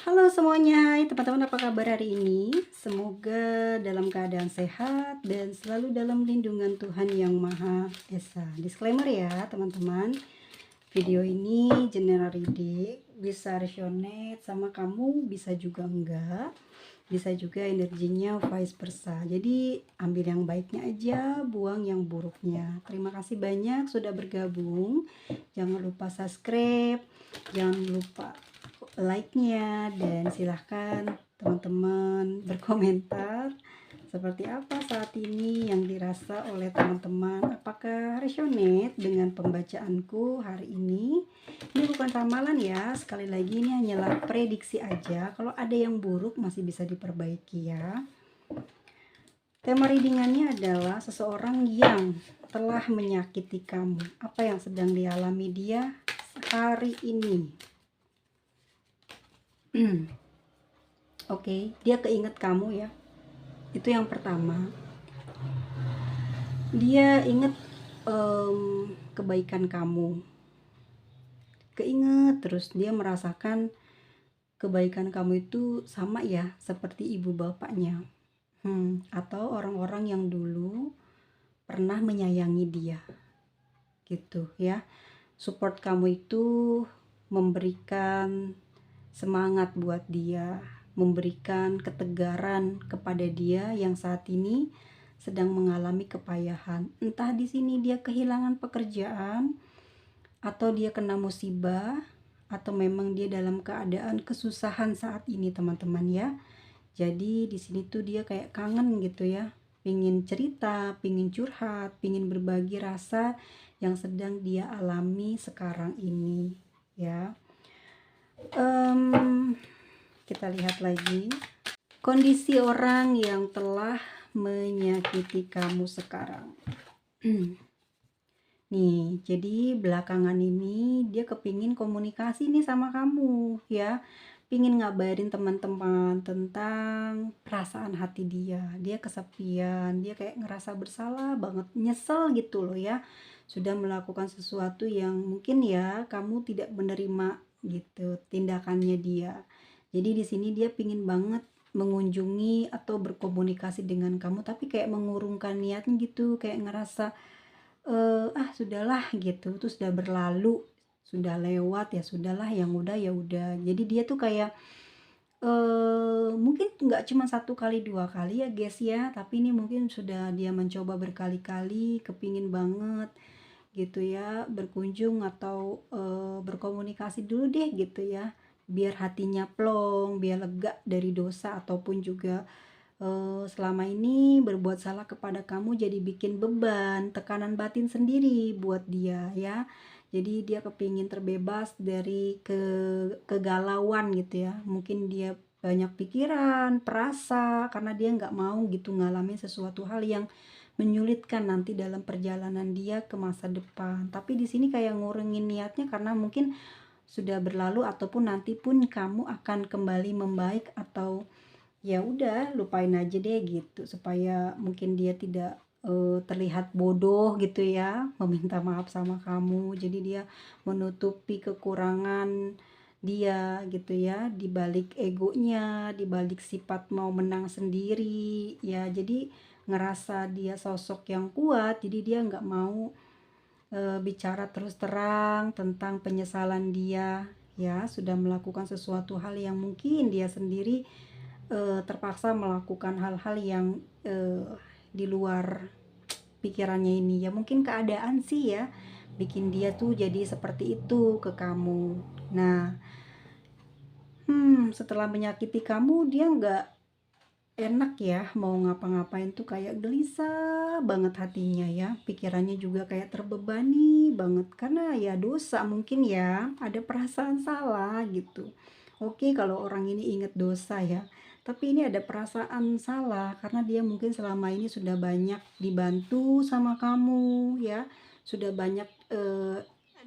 Halo semuanya, hai teman-teman, apa kabar hari ini? Semoga dalam keadaan sehat dan selalu dalam lindungan Tuhan Yang Maha Esa. Disclaimer ya teman-teman, video ini general reading, bisa resonate sama kamu, bisa juga enggak, bisa juga energinya vice versa. Jadi ambil yang baiknya aja, buang yang buruknya. Terima kasih banyak sudah bergabung. Jangan lupa subscribe, jangan lupa like-nya, dan silahkan teman-teman berkomentar seperti apa saat ini yang dirasa oleh teman-teman. Apakah resonate dengan pembacaanku hari ini? Ini bukan ramalan ya, sekali lagi ini hanyalah prediksi aja. Kalau ada yang buruk masih bisa diperbaiki ya. Tema readingannya adalah seseorang yang telah menyakiti kamu. Apa yang sedang dialami dia hari ini? Oke, dia keinget kamu ya. Itu yang pertama. Dia inget kebaikan kamu. Keinget terus, dia merasakan kebaikan kamu itu sama ya seperti ibu bapaknya. Atau orang-orang yang dulu pernah menyayangi dia. Gitu ya. Support kamu itu memberikan semangat buat dia, memberikan ketegaran kepada dia yang saat ini sedang mengalami kepayahan. Entah di sini dia kehilangan pekerjaan, atau dia kena musibah, atau memang dia dalam keadaan kesusahan saat ini teman-teman ya. Jadi di sini tuh dia kayak kangen gitu ya, pingin cerita, pingin curhat, pingin berbagi rasa yang sedang dia alami sekarang ini ya. Kita lihat lagi kondisi orang yang telah menyakiti kamu sekarang. Nih, jadi belakangan ini dia kepingin komunikasi nih sama kamu ya, pingin ngabarin teman-teman tentang perasaan hati dia. Dia kesepian, dia kayak ngerasa bersalah banget, nyesel gitu loh ya, sudah melakukan sesuatu yang mungkin ya kamu tidak menerima gitu tindakannya dia. Jadi di sini dia pingin banget mengunjungi atau berkomunikasi dengan kamu, tapi kayak mengurungkan niatnya gitu, kayak ngerasa sudahlah gitu, itu sudah berlalu, sudah lewat ya sudahlah, yang udah ya udah. Jadi dia tuh kayak mungkin nggak cuma 1 kali 2 kali ya guys ya, tapi ini mungkin sudah dia mencoba berkali-kali, kepingin banget gitu ya berkunjung atau berkomunikasi dulu deh gitu ya, biar hatinya plong, biar lega dari dosa ataupun juga selama ini berbuat salah kepada kamu, jadi bikin beban, tekanan batin sendiri buat dia ya. Jadi dia kepingin terbebas dari kegalauan gitu ya. Mungkin dia banyak pikiran, perasa, karena dia nggak mau gitu ngalamin sesuatu hal yang menyulitkan nanti dalam perjalanan dia ke masa depan. Tapi di sini kayak ngurangin niatnya karena mungkin sudah berlalu, ataupun nanti pun kamu akan kembali membaik, atau ya udah lupain aja deh gitu, supaya mungkin dia tidak terlihat bodoh gitu ya, meminta maaf sama kamu. Jadi dia menutupi kekurangan dia gitu ya, dibalik egonya, dibalik sifat mau menang sendiri ya. Jadi ngerasa dia sosok yang kuat, jadi dia nggak mau bicara terus terang tentang penyesalan dia ya, sudah melakukan sesuatu hal yang mungkin dia sendiri terpaksa melakukan hal-hal yang di luar pikirannya ini ya. Mungkin keadaan sih ya bikin dia tuh jadi seperti itu ke kamu. Nah, setelah menyakiti kamu dia nggak enak ya, mau ngapa-ngapain tuh kayak gelisah banget hatinya ya, pikirannya juga kayak terbebani banget karena ya dosa mungkin ya, ada perasaan salah gitu. Oke, kalau orang ini inget dosa ya, tapi ini ada perasaan salah karena dia mungkin selama ini sudah banyak dibantu sama kamu ya, sudah banyak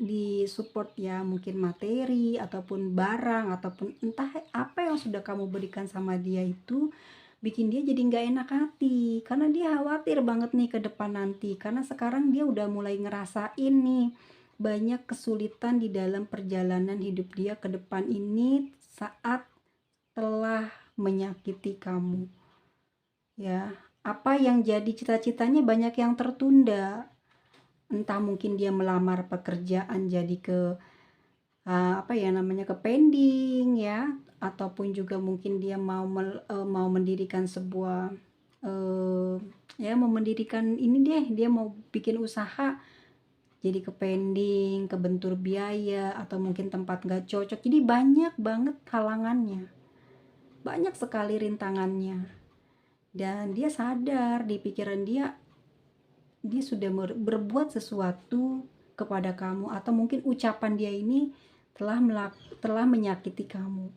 disupport ya, mungkin materi ataupun barang ataupun entah apa yang sudah kamu berikan sama dia, itu bikin dia jadi nggak enak hati karena dia khawatir banget nih ke depan nanti, karena sekarang dia udah mulai ngerasain nih banyak kesulitan di dalam perjalanan hidup dia ke depan ini saat telah menyakiti kamu, ya. Apa yang jadi cita-citanya banyak yang tertunda. Entah mungkin dia melamar pekerjaan jadi ke apa ya namanya, ke pending ya, ataupun juga mungkin dia mau mendirikan sebuah, eee, ya mau mendirikan ini deh, dia mau bikin usaha, jadi ke pending, kebentur biaya, atau mungkin tempat nggak cocok. Jadi banyak banget halangannya, banyak sekali rintangannya, dan dia sadar di pikiran dia, dia sudah berbuat sesuatu kepada kamu, atau mungkin ucapan dia ini telah menyakiti kamu.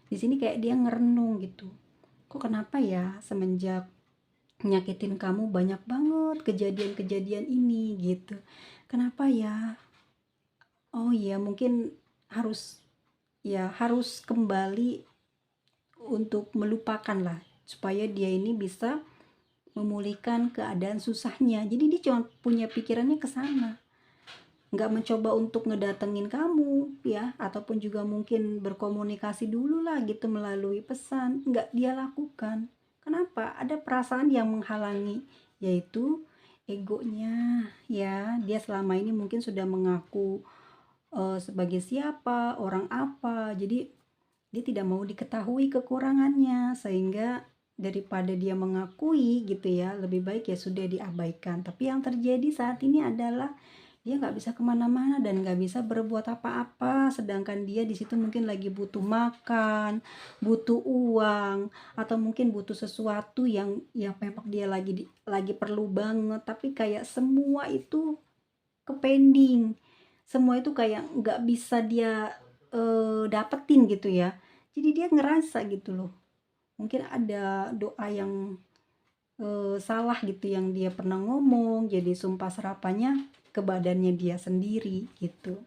Di sini kayak dia ngerenung gitu. Kok kenapa ya semenjak nyakitin kamu banyak banget kejadian-kejadian ini gitu. Kenapa ya? Oh iya, mungkin harus harus kembali untuk melupakan lah supaya dia ini bisa memulihkan keadaan susahnya. Jadi dia cuma punya pikirannya ke sana, nggak mencoba untuk ngedatengin kamu ya, ataupun juga mungkin berkomunikasi dulu lah gitu melalui pesan, nggak dia lakukan. Kenapa? Ada perasaan yang menghalangi, yaitu egonya ya. Dia selama ini mungkin sudah mengaku sebagai siapa, orang apa, jadi dia tidak mau diketahui kekurangannya, sehingga daripada dia mengakui gitu ya, lebih baik ya sudah diabaikan. Tapi yang terjadi saat ini adalah dia nggak bisa kemana-mana dan nggak bisa berbuat apa-apa, sedangkan dia di situ mungkin lagi butuh makan, butuh uang, atau mungkin butuh sesuatu yang memang dia lagi perlu banget, tapi kayak semua itu ke pending, semua itu kayak nggak bisa dia dapetin gitu ya. Jadi dia ngerasa gitu loh, mungkin ada doa yang salah gitu yang dia pernah ngomong, jadi sumpah serapanya ke badannya dia sendiri gitu.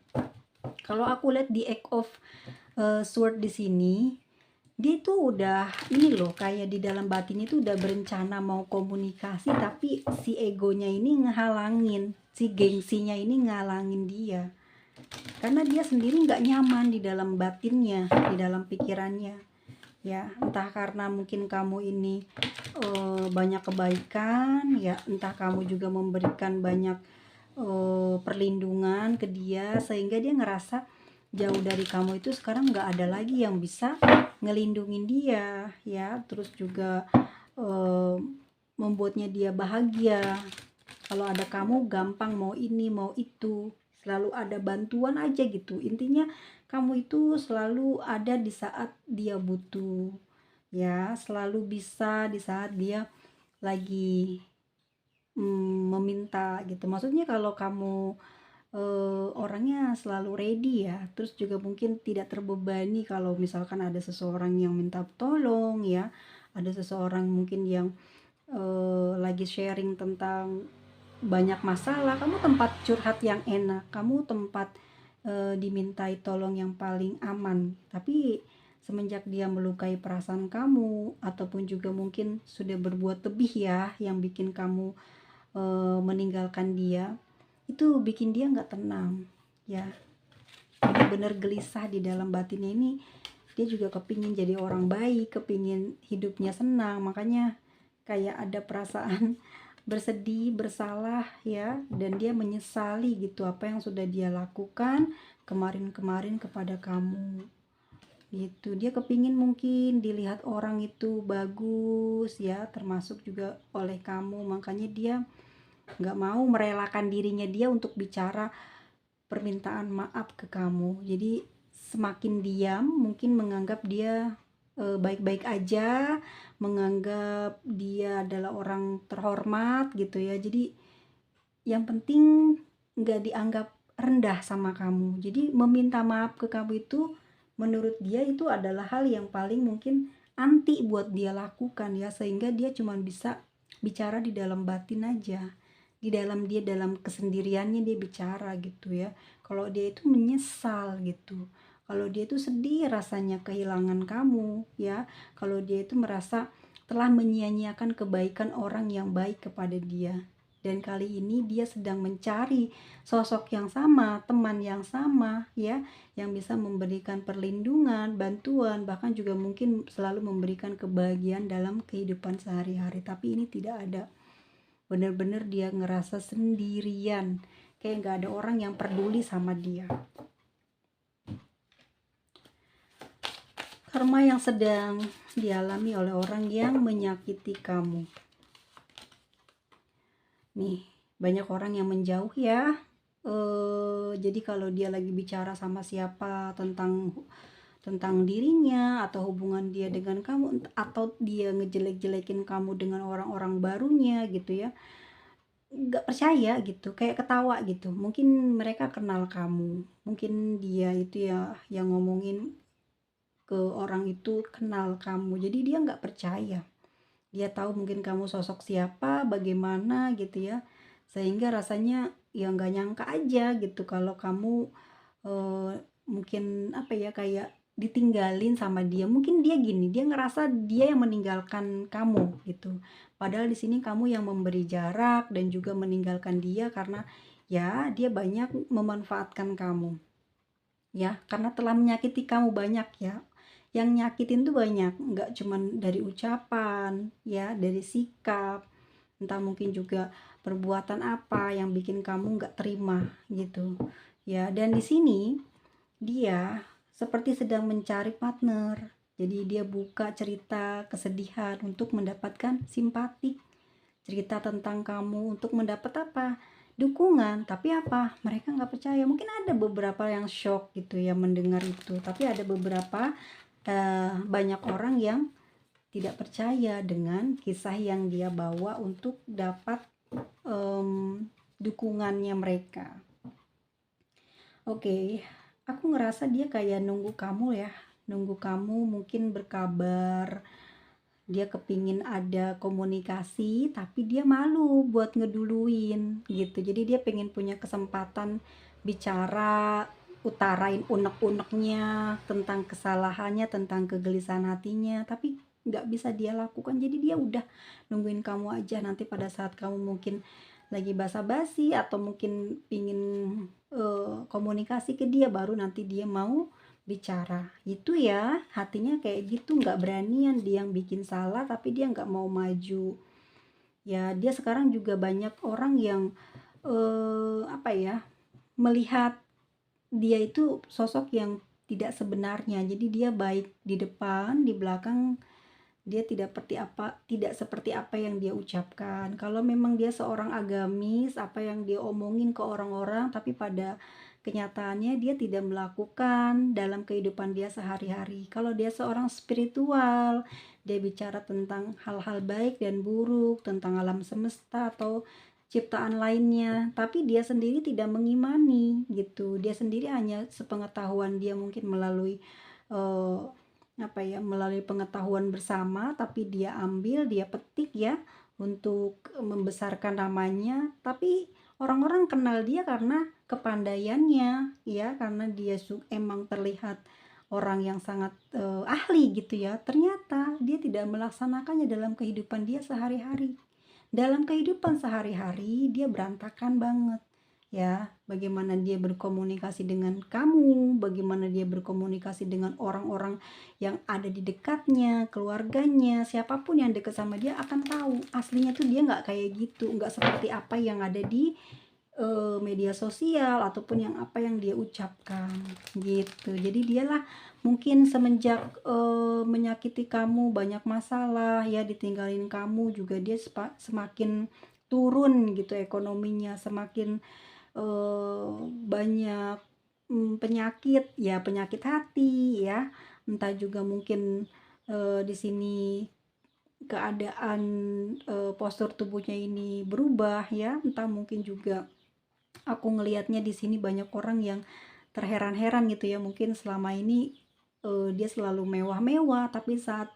Kalau aku lihat di Eight of Sword di sini, dia itu udah ini loh, kayak di dalam batin itu udah berencana mau komunikasi, tapi si egonya ini ngehalangin, si gengsinya ini ngalangin dia. Karena dia sendiri nggak nyaman di dalam batinnya, di dalam pikirannya. Ya, entah karena mungkin kamu ini banyak kebaikan, ya entah kamu juga memberikan banyak perlindungan ke dia, sehingga dia ngerasa jauh dari kamu itu sekarang nggak ada lagi yang bisa ngelindungin dia ya, terus juga eh, membuatnya dia bahagia. Kalau ada kamu gampang mau ini mau itu, selalu ada bantuan aja gitu. Intinya kamu itu selalu ada di saat dia butuh ya, selalu bisa di saat dia lagi meminta gitu. Maksudnya kalau kamu orangnya selalu ready ya, terus juga mungkin tidak terbebani kalau misalkan ada seseorang yang minta tolong ya, ada seseorang mungkin yang lagi sharing tentang banyak masalah, kamu tempat curhat yang enak, kamu tempat dimintai tolong yang paling aman. Tapi semenjak dia melukai perasaan kamu, ataupun juga mungkin sudah berbuat lebih ya, yang bikin kamu meninggalkan dia, itu bikin dia nggak tenang ya, bener-bener gelisah di dalam batinnya ini. Dia juga kepingin jadi orang baik, kepingin hidupnya senang, makanya kayak ada perasaan bersedih, bersalah ya, dan dia menyesali gitu apa yang sudah dia lakukan kemarin-kemarin kepada kamu gitu. Dia kepingin mungkin dilihat orang itu bagus ya, termasuk juga oleh kamu, makanya dia nggak mau merelakan dirinya dia untuk bicara permintaan maaf ke kamu. Jadi semakin diam mungkin menganggap dia baik-baik aja, menganggap dia adalah orang terhormat gitu ya. Jadi yang penting nggak dianggap rendah sama kamu. Jadi meminta maaf ke kamu itu menurut dia itu adalah hal yang paling mungkin anti buat dia lakukan ya, sehingga dia cuma bisa bicara di dalam batin aja, di dalam dia, dalam kesendiriannya dia bicara gitu ya. Kalau dia itu menyesal gitu, kalau dia itu sedih rasanya kehilangan kamu ya, kalau dia itu merasa telah menyia-nyiakan kebaikan orang yang baik kepada dia Dan kali ini dia sedang mencari sosok yang sama, teman yang sama ya, yang bisa memberikan perlindungan, bantuan, bahkan juga mungkin selalu memberikan kebahagiaan dalam kehidupan sehari-hari. Tapi ini tidak ada. Bener-bener dia ngerasa sendirian, kayak nggak ada orang yang peduli sama dia. Karma yang sedang dialami oleh orang yang menyakiti kamu. Nih, banyak orang yang menjauh ya. Jadi kalau dia lagi bicara sama siapa tentang dirinya atau hubungan dia dengan kamu, atau dia ngejelek-jelekin kamu dengan orang-orang barunya gitu ya, nggak percaya gitu, kayak ketawa gitu. Mungkin mereka kenal kamu, mungkin dia itu ya yang ngomongin ke orang itu kenal kamu, jadi dia nggak percaya. Dia tahu mungkin kamu sosok siapa, bagaimana gitu ya, sehingga rasanya ya nggak nyangka aja gitu kalau kamu mungkin apa ya, kayak ditinggalin sama dia. Mungkin dia gini, dia ngerasa dia yang meninggalkan kamu gitu. Padahal di sini kamu yang memberi jarak dan juga meninggalkan dia karena ya dia banyak memanfaatkan kamu. Ya, karena telah menyakiti kamu banyak ya. Yang nyakitin tuh banyak, nggak cuman dari ucapan, ya, dari sikap, entah mungkin juga perbuatan apa yang bikin kamu nggak terima gitu. Ya, dan di sini dia seperti sedang mencari partner. Jadi dia buka cerita kesedihan untuk mendapatkan simpati. Cerita tentang kamu untuk mendapat apa? Dukungan. Tapi apa? Mereka nggak percaya. Mungkin ada beberapa yang shock gitu ya mendengar itu. Tapi ada beberapa banyak orang yang tidak percaya dengan kisah yang dia bawa untuk dapat dukungannya mereka. Oke, aku ngerasa dia kayak nunggu kamu ya, nunggu kamu mungkin berkabar. Dia kepingin ada komunikasi, tapi dia malu buat ngeduluin gitu. Jadi dia pengen punya kesempatan bicara, utarain unek-uneknya tentang kesalahannya, tentang kegelisahan hatinya, tapi nggak bisa dia lakukan. Jadi dia udah nungguin kamu aja, nanti pada saat kamu mungkin lagi basa-basi atau mungkin pingin komunikasi ke dia, baru nanti dia mau bicara. Itu ya, hatinya kayak gitu, nggak beranian, dia yang bikin salah tapi dia nggak mau maju. Ya, dia sekarang juga banyak orang yang apa ya, melihat dia itu sosok yang tidak sebenarnya. Jadi dia baik di depan, di belakang dia tidak seperti apa yang dia ucapkan. Kalau memang dia seorang agamis, apa yang dia omongin ke orang-orang, tapi pada kenyataannya dia tidak melakukan dalam kehidupan dia sehari-hari. Kalau dia seorang spiritual, dia bicara tentang hal-hal baik dan buruk, tentang alam semesta atau ciptaan lainnya, tapi dia sendiri tidak mengimani gitu. Dia sendiri hanya sepengetahuan dia mungkin melalui eh, melalui pengetahuan bersama, tapi dia ambil, dia petik ya untuk membesarkan namanya. Tapi orang-orang kenal dia karena kepandaiannya ya, karena dia emang terlihat orang yang sangat ahli gitu ya. Ternyata dia tidak melaksanakannya dalam kehidupan dia sehari-hari. Dalam kehidupan sehari-hari dia berantakan banget ya. Bagaimana dia berkomunikasi dengan kamu, bagaimana dia berkomunikasi dengan orang-orang yang ada di dekatnya, keluarganya, siapapun yang dekat sama dia akan tahu aslinya tuh dia nggak kayak gitu, nggak seperti apa yang ada di media sosial ataupun yang apa yang dia ucapkan gitu. Jadi dialah mungkin semenjak menyakiti kamu, banyak masalah ya, ditinggalin kamu juga, dia semakin turun gitu ekonominya, semakin banyak penyakit ya, penyakit hati ya, entah juga mungkin di sini keadaan postur tubuhnya ini berubah ya, entah mungkin juga aku ngelihatnya di sini banyak orang yang terheran-heran gitu ya, mungkin selama ini dia selalu mewah-mewah, tapi saat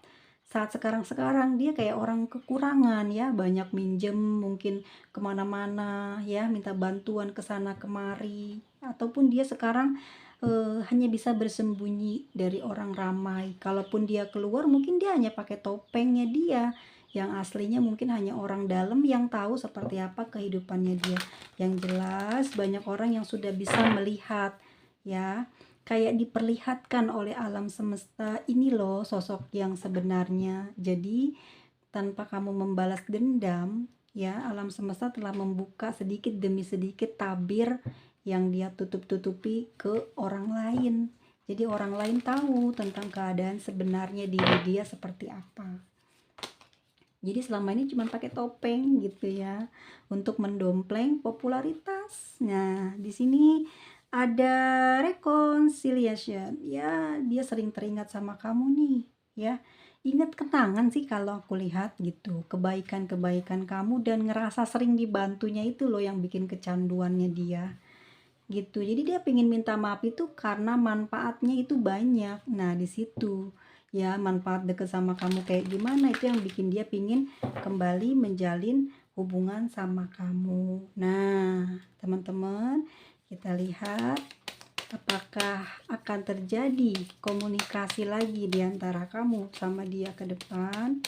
saat sekarang-sekarang dia kayak orang kekurangan ya, banyak minjem mungkin kemana-mana ya, minta bantuan ke sana kemari, ataupun dia sekarang hanya bisa bersembunyi dari orang ramai. Kalaupun dia keluar mungkin dia hanya pakai topengnya dia yang aslinya mungkin hanya orang dalam yang tahu seperti apa kehidupannya dia. Yang jelas banyak orang yang sudah bisa melihat, ya, kayak diperlihatkan oleh alam semesta, ini loh sosok yang sebenarnya. Jadi tanpa kamu membalas dendam, ya, alam semesta telah membuka sedikit demi sedikit tabir yang dia tutup-tutupi ke orang lain. Jadi orang lain tahu tentang keadaan sebenarnya diri dia seperti apa. Jadi selama ini cuma pakai topeng gitu ya, untuk mendompleng popularitas. Nah, di sini ada reconciliation. Ya, dia sering teringat sama kamu nih, ya. Ingat kenangan sih kalau aku lihat gitu, kebaikan-kebaikan kamu dan ngerasa sering dibantunya itu loh yang bikin kecanduannya dia. Gitu. Jadi dia pengen minta maaf itu karena manfaatnya itu banyak. Nah, di situ ya manfaat deket sama kamu kayak gimana itu yang bikin dia pingin kembali menjalin hubungan sama kamu. Nah, teman-teman, kita lihat apakah akan terjadi komunikasi lagi di antara kamu sama dia ke depan.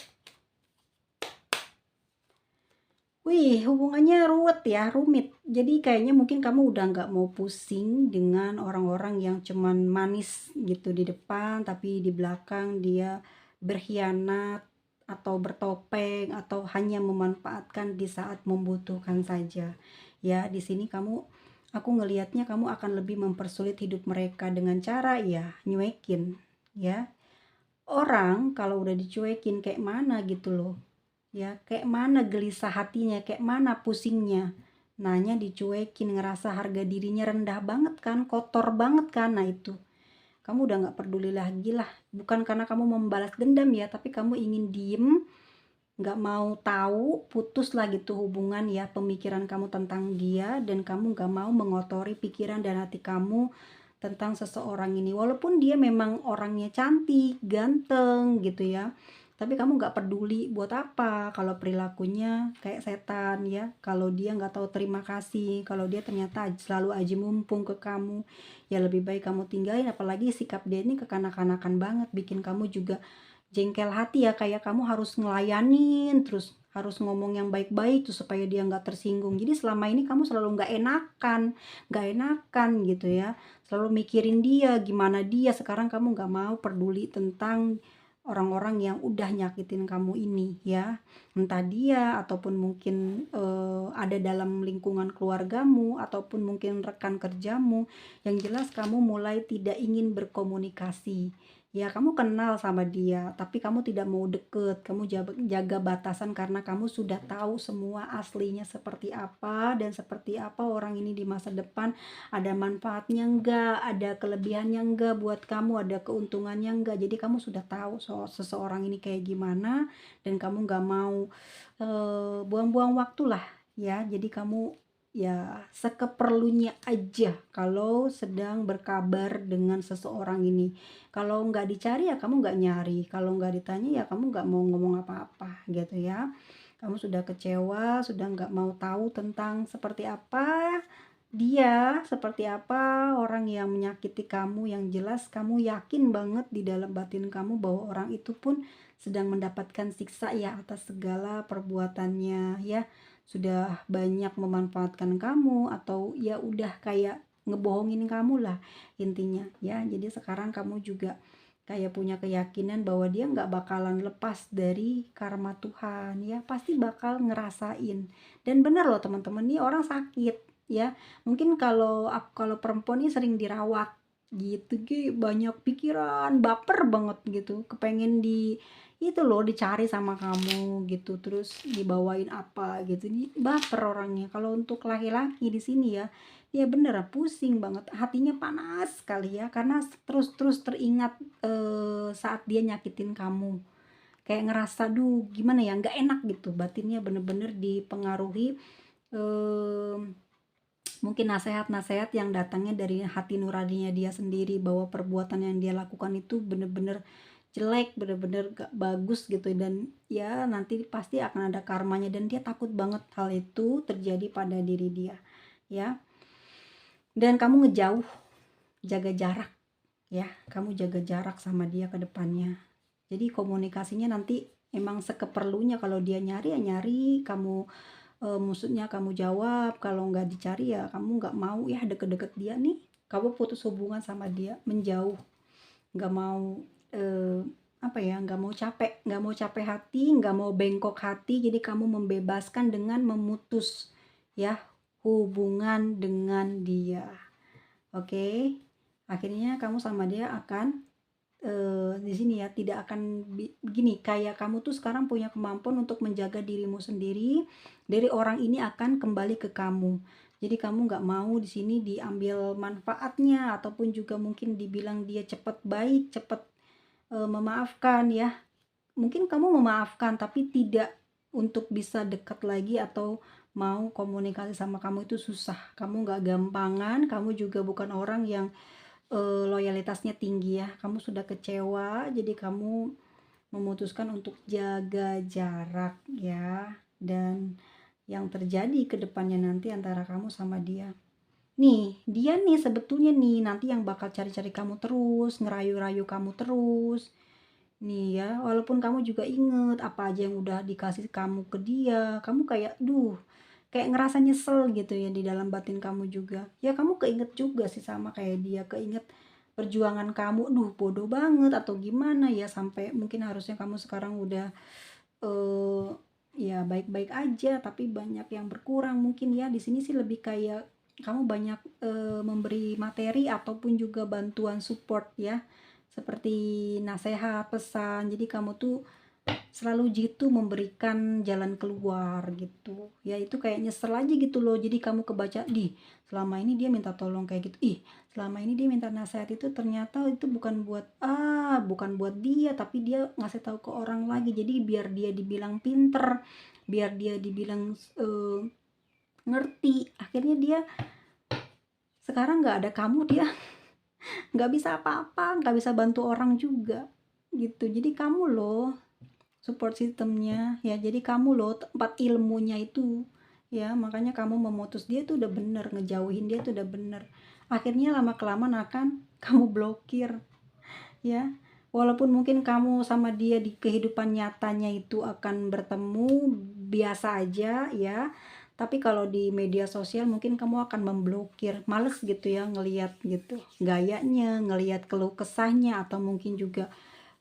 Wih, hubungannya ruwet ya, rumit. Jadi kayaknya mungkin kamu udah nggak mau pusing dengan orang-orang yang cuman manis gitu di depan, tapi di belakang dia berkhianat atau bertopeng atau hanya memanfaatkan di saat membutuhkan saja. Ya, di sini aku ngelihatnya kamu akan lebih mempersulit hidup mereka dengan cara ya nyuekin, ya. Orang kalau udah dicuekin kayak mana gitu loh. Ya, kayak mana gelisah hatinya, kayak mana pusingnya. Nanya dicuekin, ngerasa harga dirinya rendah banget kan, kotor banget kan. Nah itu, kamu udah gak peduli lagi lah. Bukan karena kamu membalas dendam ya, tapi kamu ingin diem, gak mau tahu, putus lah gitu hubungan ya, pemikiran kamu tentang dia, dan kamu gak mau mengotori pikiran dan hati kamu tentang seseorang ini. Walaupun dia memang orangnya cantik, ganteng gitu ya, tapi kamu gak peduli. Buat apa kalau perilakunya kayak setan ya, kalau dia gak tahu terima kasih, kalau dia ternyata selalu aji mumpung ke kamu, ya lebih baik kamu tinggalin. Apalagi sikap dia ini kekanak-kanakan banget, bikin kamu juga jengkel hati ya, kayak kamu harus ngelayanin terus, harus ngomong yang baik-baik tuh supaya dia nggak tersinggung. Jadi selama ini kamu selalu nggak enakan gitu ya, selalu mikirin dia, gimana dia. Sekarang kamu nggak mau peduli tentang orang-orang yang udah nyakitin kamu ini ya, entah dia ataupun mungkin ada dalam lingkungan keluargamu ataupun mungkin rekan kerjamu. Yang jelas kamu mulai tidak ingin berkomunikasi. Ya, kamu kenal sama dia, tapi kamu tidak mau deket, kamu jaga batasan karena kamu sudah tahu semua aslinya seperti apa dan seperti apa orang ini di masa depan. Ada manfaatnya enggak, ada kelebihannya enggak buat kamu, ada keuntungannya enggak. Jadi kamu sudah tahu seseorang ini kayak gimana dan kamu enggak mau buang-buang waktu lah ya. Jadi kamu ya sekeperlunya aja kalau sedang berkabar dengan seseorang ini. Kalau nggak dicari ya kamu nggak nyari, kalau nggak ditanya ya kamu nggak mau ngomong apa-apa gitu ya. Kamu sudah kecewa, sudah nggak mau tahu tentang seperti apa dia, seperti apa orang yang menyakiti kamu. Yang jelas kamu yakin banget di dalam batin kamu bahwa orang itu pun sedang mendapatkan siksa ya atas segala perbuatannya ya. Sudah banyak memanfaatkan kamu atau ya udah kayak ngebohongin kamu lah intinya ya. Jadi sekarang kamu juga kayak punya keyakinan bahwa dia nggak bakalan lepas dari karma Tuhan ya, pasti bakal ngerasain. Dan benar loh teman-teman, nih orang sakit ya. Mungkin kalau perempuan ini sering dirawat gitu, banyak pikiran, baper banget gitu, kepengen itu loh dicari sama kamu gitu, terus dibawain apa gitu, baper orangnya. Kalau untuk laki-laki di sini ya, ya bener pusing banget, hatinya panas sekali ya, karena terus teringat saat dia nyakitin kamu, kayak ngerasa duh gimana ya, nggak enak gitu, batinnya bener-bener dipengaruhi mungkin nasihat-nasihat yang datangnya dari hati nuraninya dia sendiri, bahwa perbuatan yang dia lakukan itu bener-bener jelek, bener-bener gak bagus gitu, dan ya nanti pasti akan ada karmanya, dan dia takut banget hal itu terjadi pada diri dia ya. Dan kamu ngejauh, jaga jarak ya, kamu jaga jarak sama dia ke depannya. Jadi komunikasinya nanti emang sekeperlunya. Kalau dia nyari ya nyari, kamu maksudnya kamu jawab, kalau nggak dicari ya kamu nggak mau ya deket-deket dia nih, kamu putus hubungan sama dia, menjauh, nggak mau apa ya, nggak mau capek hati, nggak mau bengkok hati, jadi kamu membebaskan dengan memutus ya hubungan dengan dia. Oke, akhirnya kamu sama dia akan di sini ya tidak akan begini, kayak kamu tuh sekarang punya kemampuan untuk menjaga dirimu sendiri dari orang ini akan kembali ke kamu. Jadi kamu nggak mau di sini diambil manfaatnya, ataupun juga mungkin dibilang dia cepat baik, cepat memaafkan ya. Mungkin kamu memaafkan tapi tidak untuk bisa dekat lagi atau mau komunikasi sama kamu itu susah. Kamu nggak gampangan, kamu juga bukan orang yang loyalitasnya tinggi ya, kamu sudah kecewa, jadi kamu memutuskan untuk jaga jarak ya. Dan yang terjadi ke depannya nanti antara kamu sama dia. Nih, dia nih sebetulnya nih nanti yang bakal cari-cari kamu terus, ngerayu-rayu kamu terus. Nih ya, walaupun kamu juga inget apa aja yang udah dikasih kamu ke dia, kamu kayak, duh, kayak ngerasa nyesel gitu ya di dalam batin kamu juga. Ya kamu keinget juga sih sama kayak dia, keinget perjuangan kamu, duh bodoh banget atau gimana ya, sampai mungkin harusnya kamu sekarang udah eh ya baik-baik aja, tapi banyak yang berkurang mungkin ya. Di sini sih lebih kayak kamu banyak memberi materi ataupun juga bantuan support ya, seperti nasihat, pesan. Jadi kamu tuh selalu jitu memberikan jalan keluar gitu. Ya itu kayak nyesel aja gitu loh. Jadi kamu kebaca, selama ini dia minta tolong kayak gitu. Selama ini dia minta nasihat itu ternyata itu bukan buat dia, tapi dia ngasih tahu ke orang lagi. Jadi biar dia dibilang pinter, biar dia dibilang ngerti. Akhirnya dia sekarang nggak ada kamu, dia nggak bisa apa-apa, nggak bisa bantu orang juga gitu. Jadi kamu loh support sistemnya ya, jadi kamu loh tempat ilmunya itu ya. Makanya kamu memutus dia tuh udah bener, ngejauhin dia tuh udah bener. Akhirnya lama kelamaan akan kamu blokir ya. Walaupun mungkin kamu sama dia di kehidupan nyatanya itu akan bertemu biasa aja ya, tapi kalau di media sosial mungkin kamu akan memblokir, males gitu ya ngelihat gitu gayanya, ngelihat keluh kesahnya, atau mungkin juga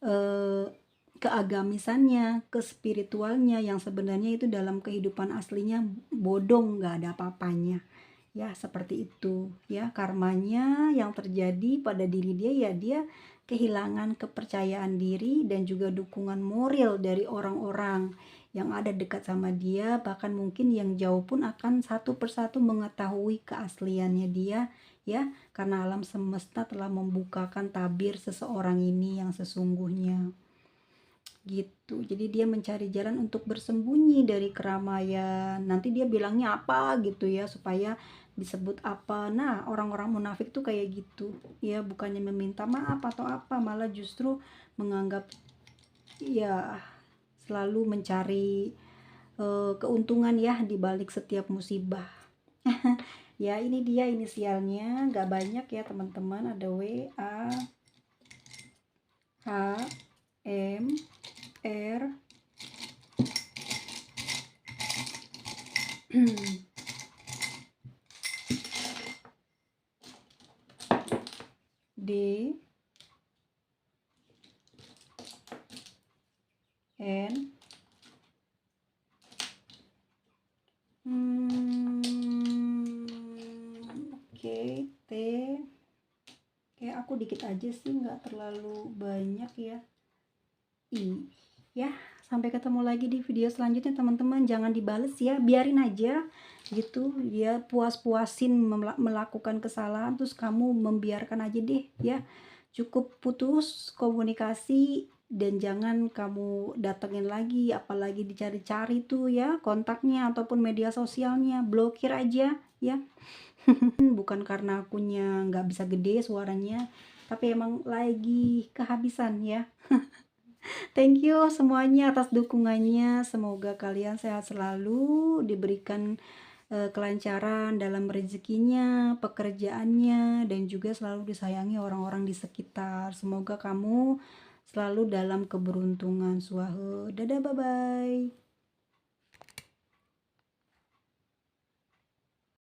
eh, keagamisannya, kespiritualnya yang sebenarnya itu dalam kehidupan aslinya bodong, nggak ada apa-apanya. Ya, seperti itu ya karmanya yang terjadi pada diri dia ya, dia kehilangan kepercayaan diri dan juga dukungan moral dari orang-orang yang ada dekat sama dia, bahkan mungkin yang jauh pun akan satu persatu mengetahui keasliannya dia ya, karena alam semesta telah membukakan tabir seseorang ini yang sesungguhnya gitu. Jadi dia mencari jalan untuk bersembunyi dari keramaian. Nanti dia bilangnya apa gitu ya supaya disebut apa. Nah, orang-orang munafik tuh kayak gitu. Ya, bukannya meminta maaf atau apa, malah justru menganggap ya selalu mencari keuntungan ya di balik setiap musibah. Ya, ini dia inisialnya, nggak banyak ya teman-teman. Ada W, A, H, M, R, D, N, oke, T. Kayak aku dikit aja sih, nggak terlalu banyak ya. I. Ya, sampai ketemu lagi di video selanjutnya teman-teman. Jangan dibales ya, biarin aja gitu. Dia puas-puasin melakukan kesalahan, terus kamu membiarkan aja deh ya. Cukup putus komunikasi dan jangan kamu datengin lagi, apalagi dicari-cari tuh ya kontaknya ataupun media sosialnya, blokir aja ya. Bukan karena akunya nggak bisa gede suaranya, tapi emang lagi kehabisan ya. Thank you semuanya atas dukungannya. Semoga kalian sehat selalu, diberikan kelancaran dalam rezekinya, pekerjaannya, dan juga selalu disayangi orang-orang di sekitar. Semoga kamu selalu dalam keberuntungan. Suahe, dadah, bye-bye.